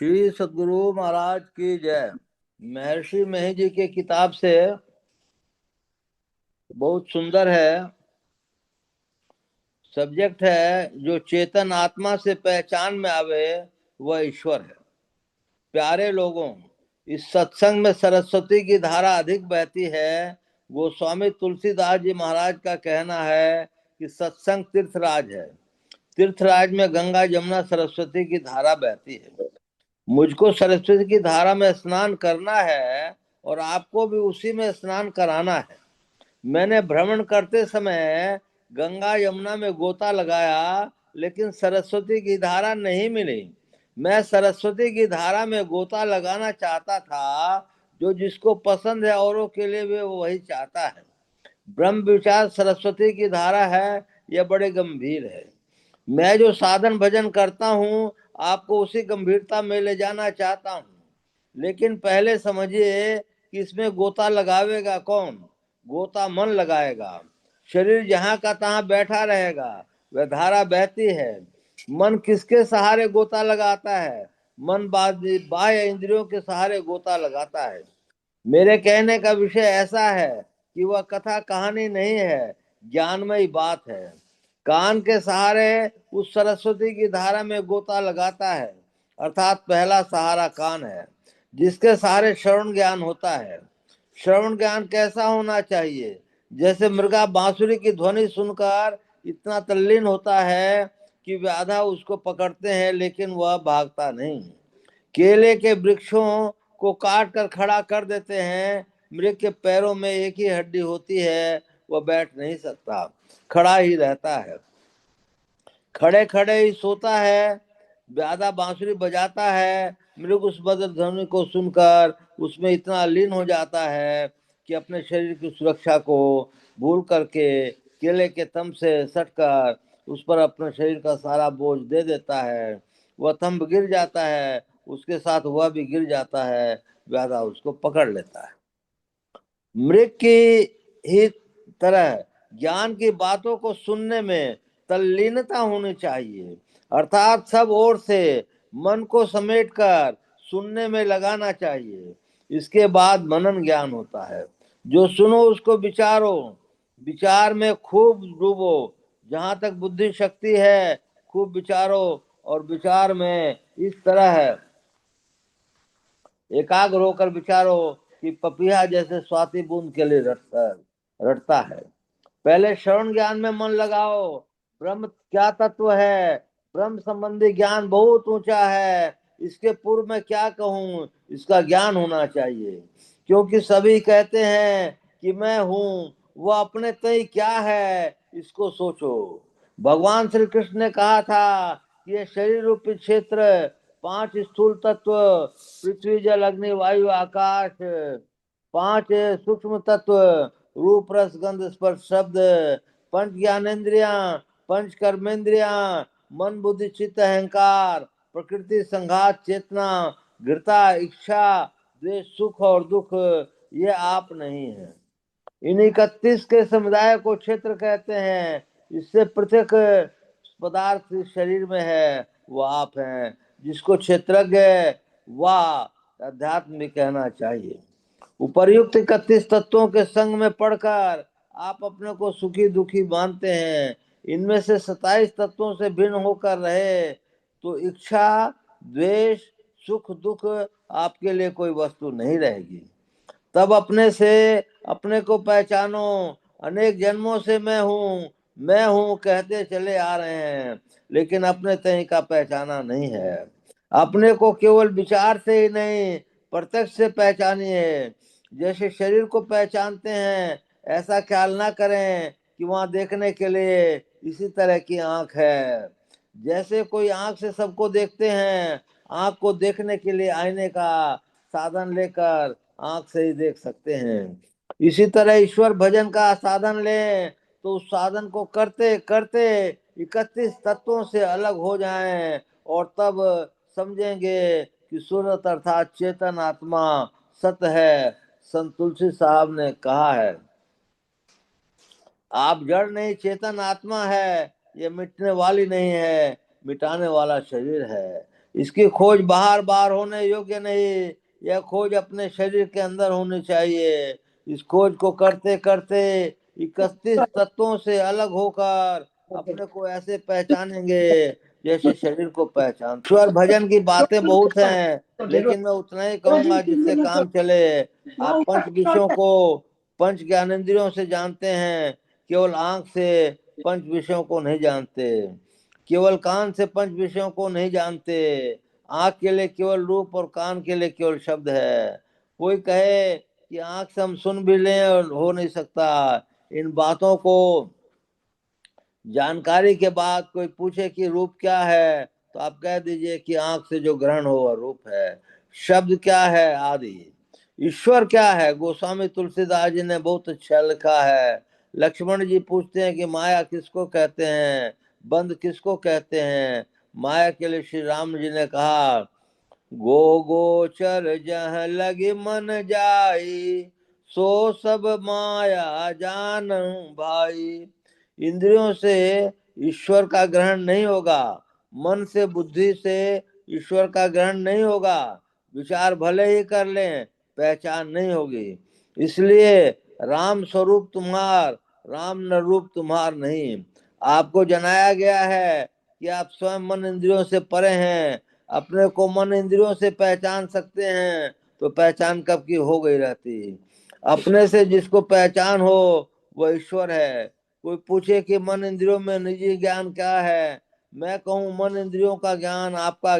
श्री सद्गुरु महाराज की जय। महर्षि मही जी के किताब से बहुत सुंदर है। सब्जेक्ट है जो चेतन आत्मा से पहचान में आवे वह ईश्वर है। प्यारे लोगों, इस सत्संग में सरस्वती की धारा अधिक बहती है। गोस्वामी तुलसीदास जी महाराज का कहना है कि सत्संग तीर्थराज है। तीर्थराज में गंगा जमुना सरस्वती की धारा बहती है। मुझको सरस्वती की धारा में स्नान करना है और आपको भी उसी में स्नान कराना है। मैंने भ्रमण करते समय गंगा यमुना में गोता लगाया, लेकिन सरस्वती की धारा नहीं मिली। मैं सरस्वती की धारा में गोता लगाना चाहता था। जो जिसको पसंद है औरों के लिए भी वो वही चाहता है। ब्रह्म विचार सरस्वती की धारा है, यह बड़े गंभीर है। मैं जो साधन भजन करता हूँ आपको उसी गंभीरता में ले जाना चाहता हूँ। लेकिन पहले समझिए कि इसमें गोता लगावेगा कौन। गोता मन लगाएगा। शरीर जहां का तहां बैठा रहेगा, वह धारा बहती है। मन किसके सहारे गोता लगाता है? मन बाह्य इंद्रियों के सहारे गोता लगाता है। मेरे कहने का विषय ऐसा है कि वह कथा कहानी नहीं है, ज्ञानमयी बात है। कान के सहारे उस सरस्वती की धारा में गोता लगाता है, अर्थात पहला सहारा कान है, जिसके सहारे श्रवण ज्ञान होता है। श्रवण ज्ञान कैसा होना चाहिए? जैसे मृगा बांसुरी की ध्वनि सुनकर इतना तल्लीन होता है कि व्याधा उसको पकड़ते हैं, लेकिन वह भागता नहीं। केले के वृक्षों को काट कर खड़ा कर देते हैं। मृग के पैरों में एक ही हड्डी होती है, वह बैठ नहीं सकता, खड़ा ही रहता है। खड़े खड़े ही सोता है। व्याधा बांसुरी बजाता है। मृग उस मधुर ध्वनि को सुनकर उसमें इतना लीन हो जाता है कि अपने शरीर की सुरक्षा को भूल करके केले के तम से सटकर उस पर अपने शरीर का सारा बोझ दे देता है। वह थंभ गिर जाता है, उसके साथ वह भी गिर जाता है। व्याधा उसको पकड़ लेता है। मृग की ही तरह ज्ञान की बातों को सुनने में तल्लीनता होनी चाहिए, अर्थात सब ओर से मन को समेटकर सुनने में लगाना चाहिए। इसके बाद मनन ज्ञान होता है। जो सुनो उसको विचारो, विचार में खूब डूबो। जहां तक बुद्धि शक्ति है खूब विचारो, और विचार में इस तरह है एकाग्र होकर विचारो कि पपीहा जैसे स्वाति बूंद के लिए रटता है। पहले श्रवण ज्ञान में मन लगाओ। ब्रह्म क्या तत्व है? ब्रह्म संबंधी ज्ञान बहुत ऊंचा है। इसके पूर्व में क्या कहूं, इसका ज्ञान होना चाहिए। क्योंकि सभी कहते हैं कि मैं हूं, वह अपने तय क्या है, इसको सोचो। भगवान श्री कृष्ण ने कहा था कि ये शरीर रूपी क्षेत्र 5 स्थूल तत्व, पृथ्वी जल अग्नि वायु आकाश, 5 सूक्ष्म तत्व, रूप रस गंध स्पर्श शब्द, 5 ज्ञानेन्द्रिया, 5 कर्मेंद्रिया, मन बुद्धि चित्त अहंकार, प्रकृति संघात चेतना, घृता इच्छा द्वेष सुख और दुख, ये आप नहीं है। इन 31 के समुदाय को क्षेत्र कहते हैं। इससे पृथक पदार्थ इस शरीर में है, वो आप हैं। जिसको क्षेत्रज्ञ व अध्यात्म भी कहना चाहिए। उपर्युक्त 31 तत्वों के संग में पढ़कर आप अपने को सुखी दुखी मानते हैं। इनमें से 27 तत्वों से भिन्न होकर रहे तो इच्छा द्वेष सुख दुख आपके लिए कोई वस्तु नहीं रहेगी। तब अपने से अपने को पहचानो। अनेक जन्मों से मैं हूं कहते चले आ रहे हैं, लेकिन अपने तय का पहचाना नहीं है। अपने को केवल विचार से ही नहीं, प्रत्यक्ष से पहचानिए। जैसे शरीर को पहचानते हैं, ऐसा ख्याल ना करें कि वहां देखने के लिए इसी तरह की आंख है। जैसे कोई आंख से सबको देखते हैं, आंख को देखने के लिए आईने का साधन लेकर आंख से ही देख सकते हैं। इसी तरह ईश्वर भजन का साधन लें तो उस साधन को करते करते 31 तत्वों से अलग हो जाएं, और तब समझेंगे कि सूरत अर्थात चेतन आत्मा सत है। संत तुलसी साहब ने कहा है, आप जड़ नहीं चेतन आत्मा है, ये मिटने वाली नहीं है, मिटाने वाला शरीर है। इसकी खोज बाहर बाहर होने योग्य नहीं, यह खोज अपने शरीर के अंदर होनी चाहिए। इस खोज को करते करते 31 तत्वों से अलग होकर अपने को ऐसे पहचानेंगे जैसे शरीर को पहचान। ईश्वर भजन की बातें बहुत हैं, लेकिन मैं उतना ही कहूंगा जिससे काम चले। आप पंच विषयों को पंच ज्ञानेंद्रियों से जानते हैं, केवल आंख से पंच विषयों को नहीं जानते, केवल कान से पंच विषयों को नहीं जानते। आंख के लिए केवल रूप और कान के लिए केवल शब्द है। कोई कहे कि आंख से हम सुन भी लें और हो नहीं सकता। इन बातों को जानकारी के बाद कोई पूछे कि रूप क्या है, तो आप कह दीजिए कि आंख से जो ग्रहण हो वह रूप है। शब्द क्या है? आदि। ईश्वर क्या है? गोस्वामी तुलसीदास जी ने बहुत अच्छा लिखा है। लक्ष्मण जी पूछते हैं कि माया किसको कहते हैं, बंध किसको कहते हैं। माया के लिए श्री राम जी ने कहा, गो गोचर जह लगे मन जाई, सो सब माया जान भाई। इंद्रियों से ईश्वर का ग्रहण नहीं होगा, मन से बुद्धि से ईश्वर का ग्रहण नहीं होगा। विचार भले ही कर लें, पहचान नहीं होगी। इसलिए राम स्वरूप तुम्हार, राम न रूप तुम्हार नहीं। आपको जनाया गया है कि आप स्वयं मन इंद्रियों से परे हैं। अपने को मन इंद्रियों से पहचान सकते हैं तो पहचान कब की हो गई रहती। अपने से जिसको पहचान हो वह ईश्वर है। कोई पूछे कि मन इंद्रियों में निजी ज्ञान क्या है, मैं कहूँ मन इंद्रियों का ज्ञान आपका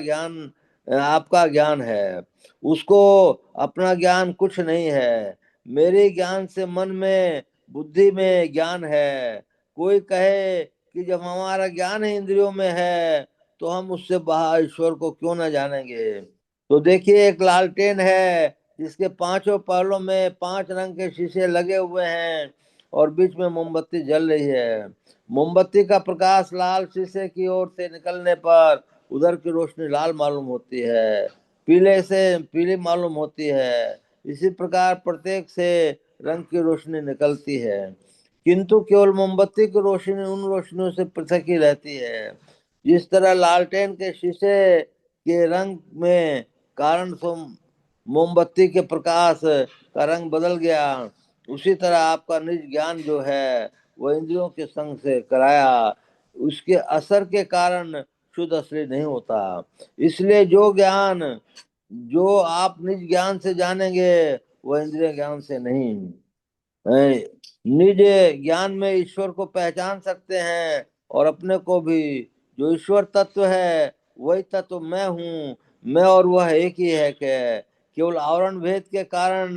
ज्ञान है, उसको अपना ज्ञान कुछ नहीं है। मेरे ज्ञान से मन में बुद्धि में ज्ञान है। कोई कहे कि जब हमारा ज्ञान ही इंद्रियों में है तो हम उससे बाहर ईश्वर को क्यों ना जानेंगे। तो देखिए, एक लालटेन है जिसके पांचों पहलों में 5 रंग के शीशे लगे हुए हैं और बीच में मोमबत्ती जल रही है। मोमबत्ती का प्रकाश लाल शीशे की ओर से निकलने पर उधर की रोशनी लाल मालूम होती है, पीले से पीली मालूम होती है। इसी प्रकार प्रत्येक से रंग की रोशनी निकलती है, किंतु केवल मोमबत्ती की रोशनी उन रोशनियों से पृथक ही रहती है। जिस तरह लालटेन के शीशे के रंग में कारण से मोमबत्ती के प्रकाश का रंग बदल गया, उसी तरह आपका निज ज्ञान जो है वह इंद्रियों के संग से कराया, उसके असर के कारण शुद्ध असली नहीं होता। इसलिए जो आप निज ज्ञान से जानेंगे वह इंद्रिय ज्ञान से नहीं। निज ज्ञान में ईश्वर को पहचान सकते हैं और अपने को भी। जो ईश्वर तत्व है वही तत्व मैं हूँ, मैं और वह एक ही है। केवल आवरण भेद के कारण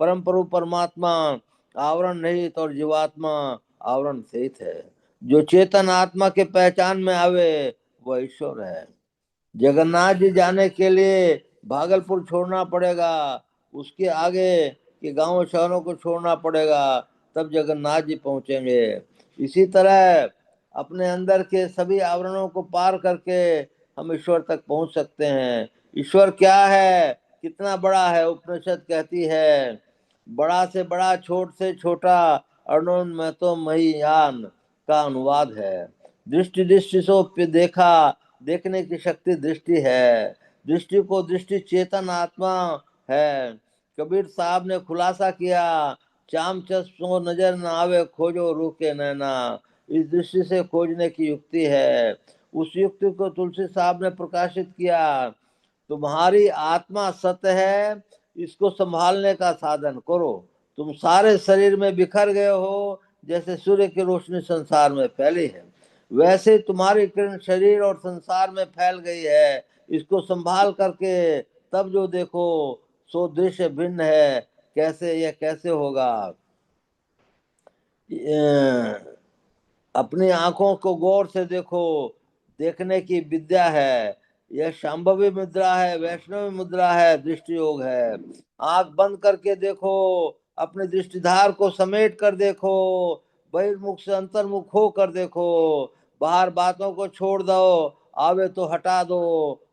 परम प्रभु परमात्मा आवरण रहित और जीवात्मा आवरण सहित है। जो चेतन आत्मा के पहचान में आवे वह ईश्वर है। जगन्नाथ जी जाने के लिए भागलपुर छोड़ना पड़ेगा, उसके आगे के गांव शहरों को छोड़ना पड़ेगा, तब जगन्नाथ जी पहुंचेंगे। इसी तरह अपने अंदर के सभी आवरणों को पार करके हम ईश्वर तक पहुंच सकते हैं। ईश्वर क्या है, कितना बड़ा है? उपनिषद कहती है, बड़ा से बड़ा छोट से छोटा अर्णोन में तो महियान का अनुवाद है। दृष्टि दृष्टि सो देखा, देखने की शक्ति दृष्टि है। दृष्टि को दृष्टि चेतन आत्मा है। कबीर साहब ने खुलासा किया, चाम चस्पो नजर न आवे, खोजो रूह के नैना। इस दृष्टि से खोजने की युक्ति है। उस युक्ति को तुलसी साहब ने प्रकाशित किया। तुम्हारी आत्मा सत्य है, इसको संभालने का साधन करो। तुम सारे शरीर में बिखर गए हो, जैसे सूर्य की रोशनी संसार में फैली है, वैसे तुम्हारी किरण शरीर और संसार में फैल गई है। इसको संभाल करके तब जो देखो सो दृश्य भिन्न है। कैसे? यह कैसे होगा? अपनी आंखों को गौर से देखो, देखने की विद्या है। यह शांभवी मुद्रा है, वैष्णवी मुद्रा है, दृष्टि योग है। आंख बंद करके देखो, अपने दृष्टिधार को समेट कर देखो, बहिर्मुख से अंतर्मुख हो कर देखो, बाहर बातों को छोड़ दो, आवे तो हटा दो,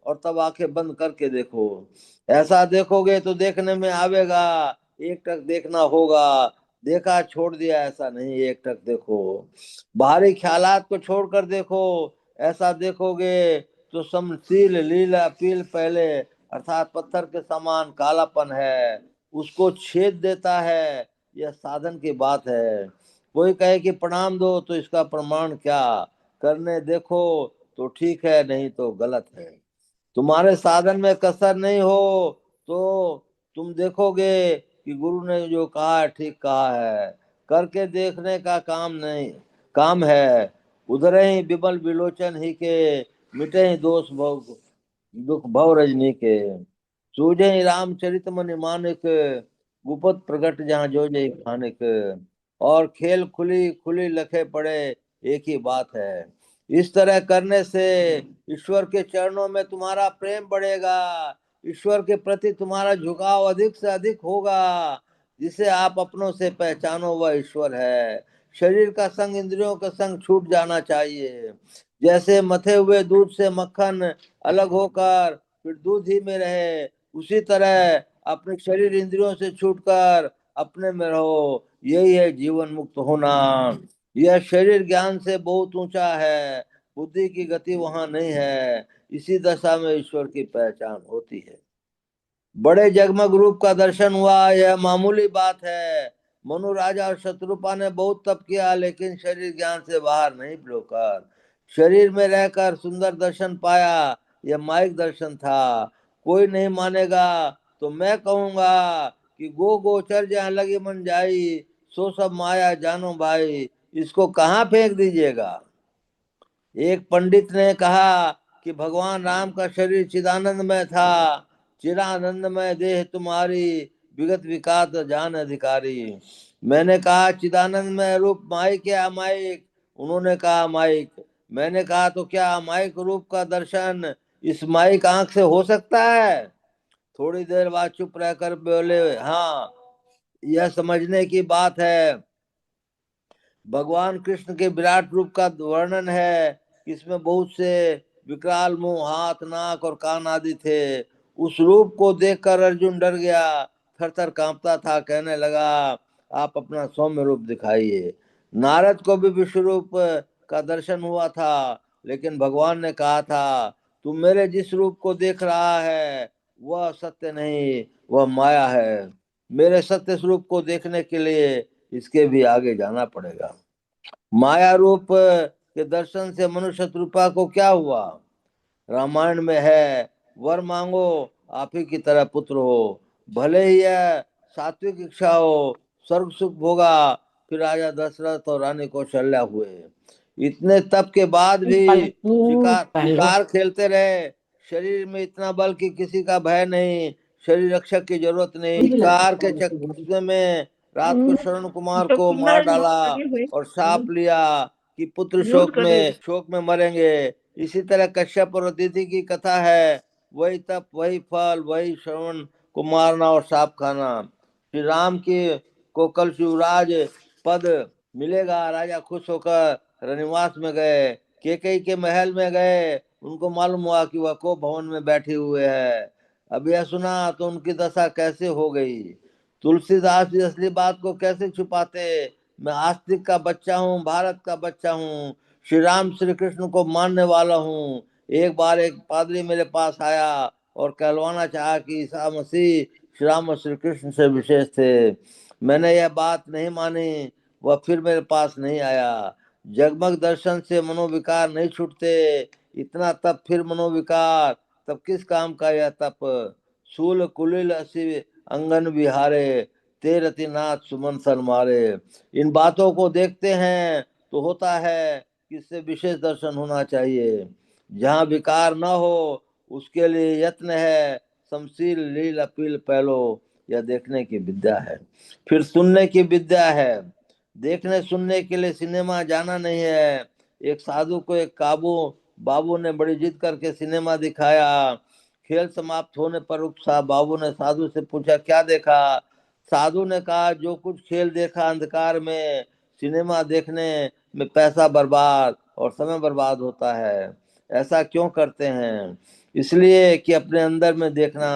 और तब आंखें बंद करके देखो। ऐसा देखोगे तो देखने में आवेगा, एक टक देखना होगा। देखा छोड़ दिया ऐसा नहीं, एक टक देखो। बाहरी ख्यालात को छोड़कर देखो, ऐसा देखोगे तो समशील लीला पील पहले अर्थात पत्थर के समान कालापन है, उसको छेद देता है। यह साधन की बात है। कोई कहे कि प्रणाम दो तो इसका प्रमाण क्या, करने देखो तो ठीक है, नहीं तो गलत है। तुम्हारे साधन में कसर नहीं हो तो तुम देखोगे कि गुरु ने जो कहा है ठीक कहा है। करके देखने का काम नहीं, काम है। उधर ही विमल विलोचन ही के, मिटे ही दोष भव दुख भव रजनी के। सूझे ही रामचरित मन मानिक, गुपत प्रगट जहाँ जो जय खानिक। और खेल खुली खुली लखे पड़े, एक ही बात है। इस तरह करने से ईश्वर के चरणों में तुम्हारा प्रेम बढ़ेगा, ईश्वर के प्रति तुम्हारा झुकाव अधिक से अधिक होगा। जिसे आप अपनों से पहचानो वह ईश्वर है। शरीर का संग इंद्रियों का संग छूट जाना चाहिए। जैसे मथे हुए दूध से मक्खन अलग होकर फिर दूध ही में रहे, उसी तरह अपने शरीर इंद्रियों से छूटकर अपने में रहो। यही है जीवन मुक्त होना। यह शरीर ज्ञान से बहुत ऊंचा है, बुद्धि की गति वहां नहीं है। इसी दशा में ईश्वर की पहचान होती है। बड़े जगमग रूप का दर्शन हुआ, यह मामूली बात है। मनु राजा और शत्रुपा ने बहुत तप किया, लेकिन शरीर ज्ञान से बाहर नहीं होकर शरीर में रहकर सुंदर दर्शन पाया। यह माइक दर्शन था। कोई नहीं मानेगा तो मैं कहूंगा कि गो गोचर जहाँ लगी मन जाई, सो सब माया जानो भाई। इसको कहाँ फेंक दीजिएगा। एक पंडित ने कहा कि भगवान राम का शरीर चिदानंद में था, चिदानंद में देह तुम्हारी, विगत विकात जान अधिकारी। मैंने कहा चिदानंद में रूप माइक या अमायिक, उन्होंने कहा माइक। मैंने कहा तो क्या अमायिक रूप का दर्शन इस माइक आंख से हो सकता है। थोड़ी देर बाद चुप रहकर बोले, हाँ, यह समझने की बात है। भगवान कृष्ण के विराट रूप का वर्णन है, इसमें बहुत से विकराल मुंह, हाथ, नाक और कान आदि थे। उस रूप को देखकर अर्जुन डर गया, थर थर कांपता था। कहने लगा, आप अपना सौम्य रूप दिखाइए। नारद को भी विश्व रूप का दर्शन हुआ था, लेकिन भगवान ने कहा था, तुम मेरे जिस रूप को देख रहा है वह सत्य नहीं, वह माया है। मेरे सत्य स्वरूप को देखने के लिए इसके भी आगे जाना पड़ेगा। माया रूप के दर्शन से मनुष्य रूपा को क्या हुआ। रामायण में है, वर मांगो आप ही की तरह पुत्र हो, भले ही यह सात्विक इच्छा हो, स्वर्ग सुख भोगा। फिर राजा दशरथ और रानी कौशल्या हुए। इतने तप के बाद भी शिकार शिकार खेलते रहे। शरीर में इतना बल कि किसी का भय नहीं, शरीर रक्षक की जरूरत नहीं। शिकार के चक्कर में रात को श्रवण कुमार को मार डाला और शाप लिया कि पुत्र शोक में मरेंगे। इसी तरह कश्यप और अदिति की कथा है। वही तप, वही फल, वही श्रवण को मारना और साप खाना। श्री राम की को कल शिवराज पद मिलेगा। राजा खुश होकर रनिवास में गए, केकई के महल में गए। उनको मालूम हुआ कि वह को भवन में बैठे हुए हैं। अब यह सुना तो उनकी दशा कैसे हो गई। तुलसीदास जी असली बात को कैसे छुपाते। मैं आस्तिक का बच्चा हूँ, भारत का बच्चा हूँ, श्री राम श्री कृष्ण को मानने वाला हूँ। एक बार एक पादरी मेरे पास आया और कहलवाना चाहा कि ईसा मसीह श्री राम और श्री कृष्ण से विशेष थे। मैंने यह बात नहीं मानी, वह फिर मेरे पास नहीं आया। जगमग दर्शन से मनोविकार नहीं छूटते। इतना तप फिर मनोविकार, तब किस काम का यह तप। सूल कुलिल असी अंगन विहारे, तेरति नाथ सुमन सन मारे। इन बातों को देखते हैं तो होता है कि इससे विशेष दर्शन होना चाहिए। जहाँ विकार न हो उसके लिए यत्न है, समशील लील अपील पहलो, यह देखने की विद्या है। फिर सुनने की विद्या है। देखने सुनने के लिए सिनेमा जाना नहीं है। एक साधु को एक काबू बाबू ने बड़ी जिद करके सिनेमा दिखाया। खेल समाप्त होने पर साहब बाबू ने साधु से पूछा, क्या देखा। साधु ने कहा, जो कुछ खेल देखा अंधकार में, सिनेमा देखने में पैसा बर्बाद और समय बर्बाद होता है। ऐसा क्यों करते हैं। इसलिए कि अपने अंदर में देखना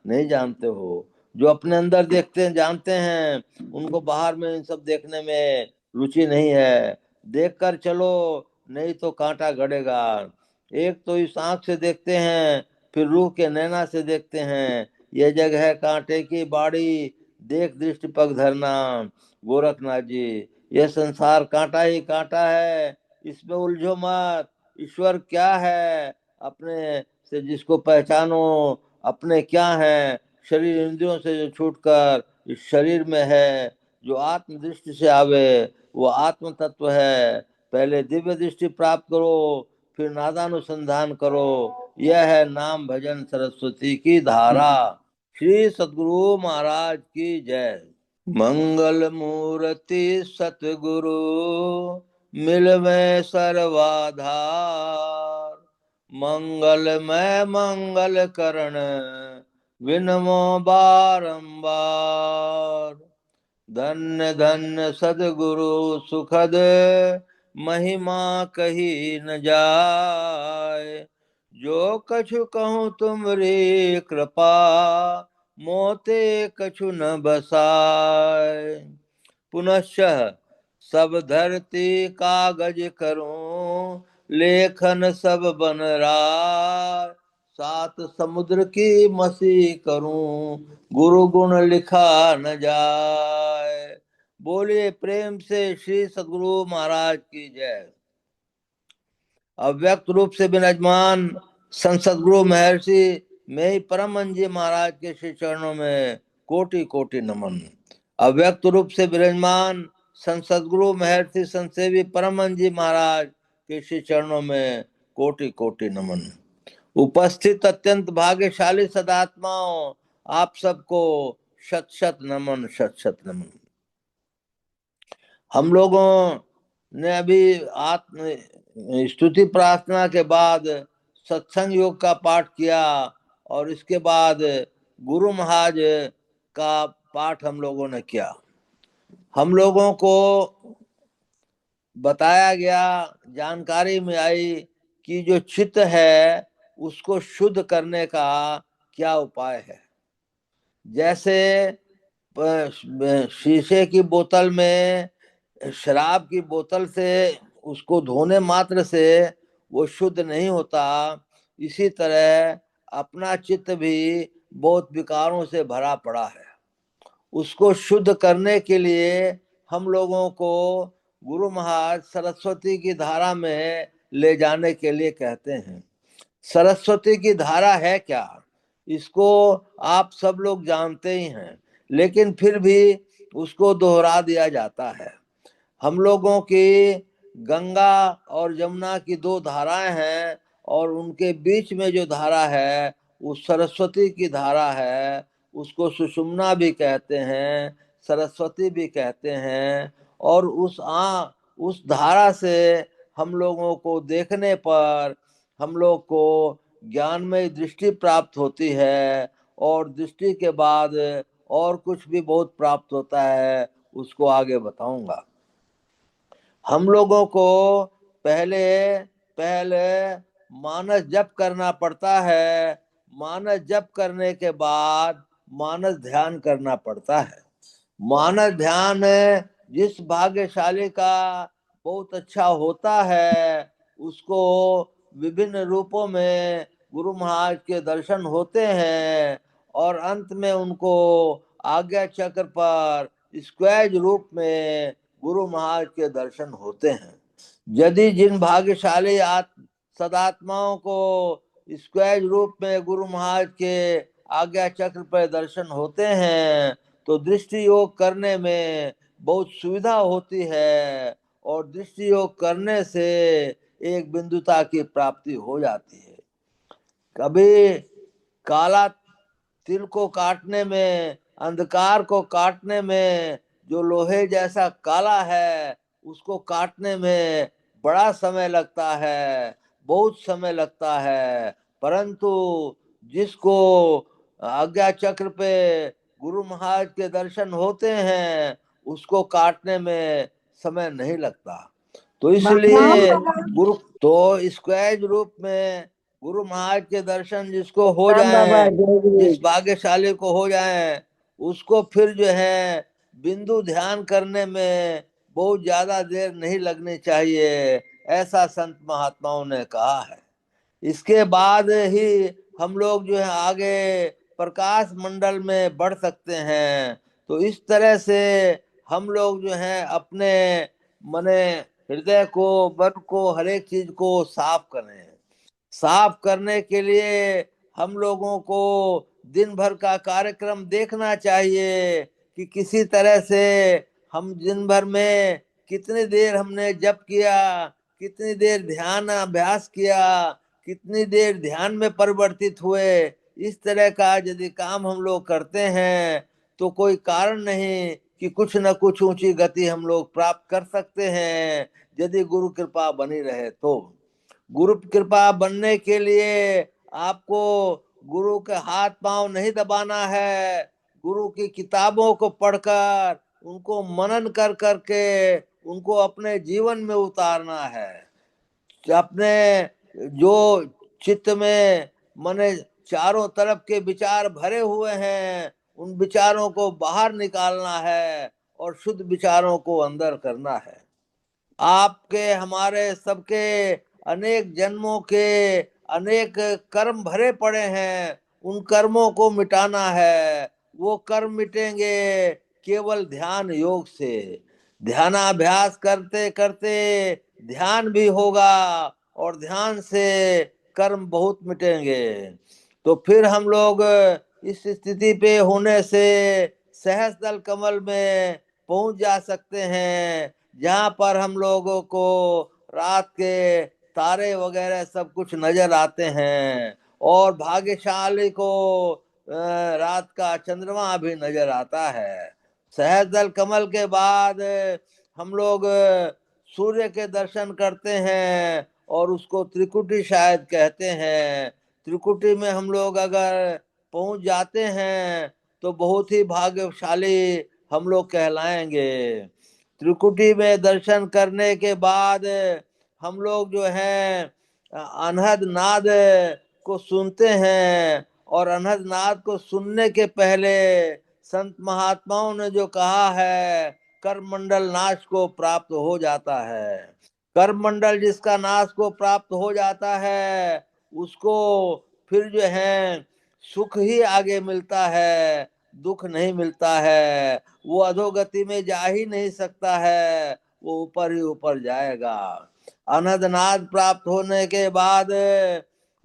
नहीं जानते हो। जो अपने अंदर देखते हैं जानते हैं, उनको बाहर में इन सब देखने में रुचि नहीं है। देख कर चलो, नहीं तो कांटा गड़ेगा। एक तो इस आंख से देखते हैं, फिर रूह के नैना से देखते हैं। यह जग है कांटे की बाड़ी, देख दृष्टि पग धरना। गोरखनाथ जी, यह संसार कांटा ही कांटा है, इसमें उलझो मत। ईश्वर क्या है, अपने से जिसको पहचानो। अपने क्या है, शरीर इंद्रियों से जो छूटकर इस शरीर में है, जो आत्म दृष्टि से आवे वो आत्म तत्व है। पहले दिव्य दृष्टि प्राप्त करो, फिर नादानुसंधान करो। यह है नाम भजन सरस्वती की धारा। श्री सद्गुरु महाराज की जय। मंगल मूर्ति सतगुरु, मिलवे सर्वाधार। मंगलमय मंगल करण, विनमो बारंबार। धन्य धन्य सद्गुरु सुखद, महिमा कही न जाय। जो कछु कहूँ तुमरी कृपा, मोते कछु न बसाय। पुनश्च सब धरती कागज करूं, लेखन सब बन राय। सात समुद्र की मसी करूं, गुरु गुण लिखा न जाए। बोलिए प्रेम से श्री सद्गुरु महाराज की जय। अव्यक्त रूप से विराजमान संत सद्गुरु महर्षि में परम जी महाराज के श्री चरणों में कोटि कोटि नमन। अव्यक्त रूप से विराजमान संत सद्गुरु महर्षि संत सेवी परम जी महाराज के श्री चरणों में कोटि कोटि नमन। उपस्थित अत्यंत भाग्यशाली सदात्माओं, आप सबको शत शत नमन, शत शत नमन। हम लोगों ने अभी आत्म स्तुति प्रार्थना के बाद सत्संग योग का पाठ किया, और इसके बाद गुरु महाराज का पाठ हम लोगों ने किया। हम लोगों को बताया गया, जानकारी में आई कि जो चित्त है उसको शुद्ध करने का क्या उपाय है। जैसे शीशे की बोतल में शराब की बोतल से उसको धोने मात्र से वो शुद्ध नहीं होता, इसी तरह अपना चित्त भी बहुत विकारों से भरा पड़ा है। उसको शुद्ध करने के लिए हम लोगों को गुरु महाराज सरस्वती की धारा में ले जाने के लिए कहते हैं। सरस्वती की धारा है क्या, इसको आप सब लोग जानते ही हैं, लेकिन फिर भी उसको दोहरा दिया जाता है। हम लोगों की गंगा और यमुना की दो धाराएं हैं, और उनके बीच में जो धारा है वो सरस्वती की धारा है। उसको सुषुम्ना भी कहते हैं, सरस्वती भी कहते हैं। और उस धारा से हम लोगों को देखने पर हम लोग को ज्ञानमय दृष्टि प्राप्त होती है, और दृष्टि के बाद और कुछ भी बहुत प्राप्त होता है, उसको आगे बताऊंगा। हम लोगों को पहले पहले मानस जप करना पड़ता है। मानस जप करने के बाद मानस ध्यान करना पड़ता है। मानस ध्यान जिस भाग्यशाली का बहुत अच्छा होता है, उसको विभिन्न रूपों में गुरु महाराज के दर्शन होते हैं, और अंत में उनको आज्ञा चक्र पर स्क्वैज रूप में गुरु महाराज के दर्शन होते हैं। यदि जिन भाग्यशाली सदात्माओं को स्क्वैज रूप में गुरु महाराज के आज्ञा चक्र पर दर्शन होते हैं, तो दृष्टि योग करने में बहुत सुविधा होती है, और दृष्टि योग करने से एक बिंदुता की प्राप्ति हो जाती है। कभी काला तिल को काटने में, अंधकार को काटने में, जो लोहे जैसा काला है उसको काटने में बड़ा समय लगता है, बहुत समय लगता है। परंतु जिसको आज्ञा चक्र पे गुरु महाराज के दर्शन होते हैं, उसको काटने में समय नहीं लगता। तो इसलिए गुरु तो स्क्वैज रूप में गुरु महाराज के दर्शन जिसको हो जाए, जिस भाग्यशाली को हो जाए, उसको फिर जो है बिंदु ध्यान करने में बहुत ज्यादा देर नहीं लगनी चाहिए, ऐसा संत महात्माओं ने कहा है। इसके बाद ही हम लोग जो है आगे प्रकाश मंडल में बढ़ सकते हैं। तो इस तरह से हम लोग जो है अपने मने हृदय को, मन को, हर एक चीज को साफ करें। साफ करने के लिए हम लोगों को दिन भर का कार्यक्रम देखना चाहिए कि किसी तरह से हम दिन भर में कितनी देर हमने जप किया, कितनी देर ध्यान अभ्यास किया, कितनी देर ध्यान में परिवर्तित हुए। इस तरह का यदि काम हम लोग करते हैं तो कोई कारण नहीं कि कुछ न कुछ ऊंची गति हम लोग प्राप्त कर सकते हैं, यदि गुरु कृपा बनी रहे तो। गुरु कृपा बनने के लिए आपको गुरु के हाथ पांव नहीं दबाना है, गुरु की किताबों को पढ़कर उनको मनन कर करके उनको अपने जीवन में उतारना है। अपने जो चित्त में मने चारों तरफ के विचार भरे हुए हैं, उन विचारों को बाहर निकालना है और शुद्ध विचारों को अंदर करना है। आपके हमारे सबके अनेक जन्मों के अनेक कर्म भरे पड़े हैं, उन कर्मों को मिटाना है। वो कर्म मिटेंगे केवल ध्यान योग से। ध्यानाभ्यास करते करते ध्यान भी होगा और ध्यान से कर्म बहुत मिटेंगे। तो फिर हम लोग इस स्थिति पे होने से सहस्त्र कमल में पहुंच जा सकते हैं, जहां पर हम लोगों को रात के तारे वगैरह सब कुछ नजर आते हैं और भाग्यशाली को रात का चंद्रमा भी नजर आता है। सहस्त्र कमल के बाद हम लोग सूर्य के दर्शन करते हैं और उसको त्रिकुटी शायद कहते हैं। त्रिकुटी में हम लोग अगर पहुंच जाते हैं तो बहुत ही भाग्यशाली हम लोग कहलाएंगे। त्रिकुटी में दर्शन करने के बाद हम लोग जो है अनहद नाद को सुनते हैं, और अनहद नाद को सुनने के पहले संत महात्माओं ने जो कहा है, कर्म मंडल नाश को प्राप्त हो जाता है। कर्म मंडल जिसका नाश को प्राप्त हो जाता है उसको फिर जो है सुख ही आगे मिलता है, दुख नहीं मिलता है। वो अधोगति में जा ही नहीं सकता है, वो ऊपर ही ऊपर जाएगा। अनहदनाद प्राप्त होने के बाद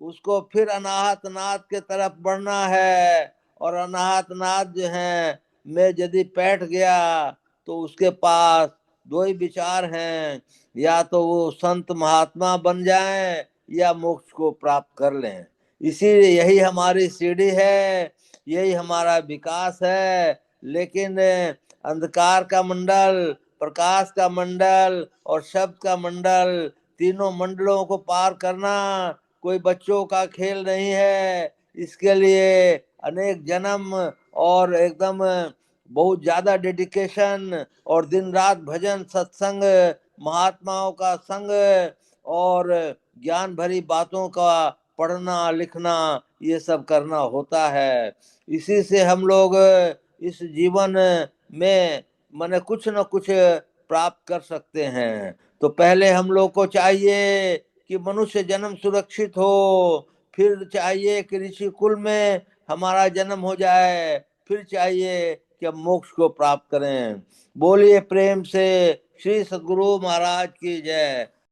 उसको फिर अनाहत नाद के तरफ बढ़ना है, और अनाहत नाद जो है में यदि बैठ गया तो उसके पास दो ही विचार हैं, या तो वो संत महात्मा बन जाएं या मोक्ष को प्राप्त कर लें। इसीलिए यही हमारी सीढ़ी है, यही हमारा विकास है। लेकिन अंधकार का मंडल, प्रकाश का मंडल और शब्द का मंडल, तीनों मंडलों को पार करना कोई बच्चों का खेल नहीं है। इसके लिए अनेक जन्म और एकदम बहुत ज्यादा डेडिकेशन और दिन रात भजन सत्संग, महात्माओं का संग और ज्ञान भरी बातों का पढ़ना लिखना, ये सब करना होता है। इसी से हम लोग इस जीवन में माने कुछ न कुछ प्राप्त कर सकते हैं। तो पहले हम लोग को चाहिए कि मनुष्य जन्म सुरक्षित हो, फिर चाहिए कि ऋषि कुल में हमारा जन्म हो जाए, फिर चाहिए कि हम मोक्ष को प्राप्त करें। बोलिए प्रेम से श्री सद्गुरु महाराज की जय।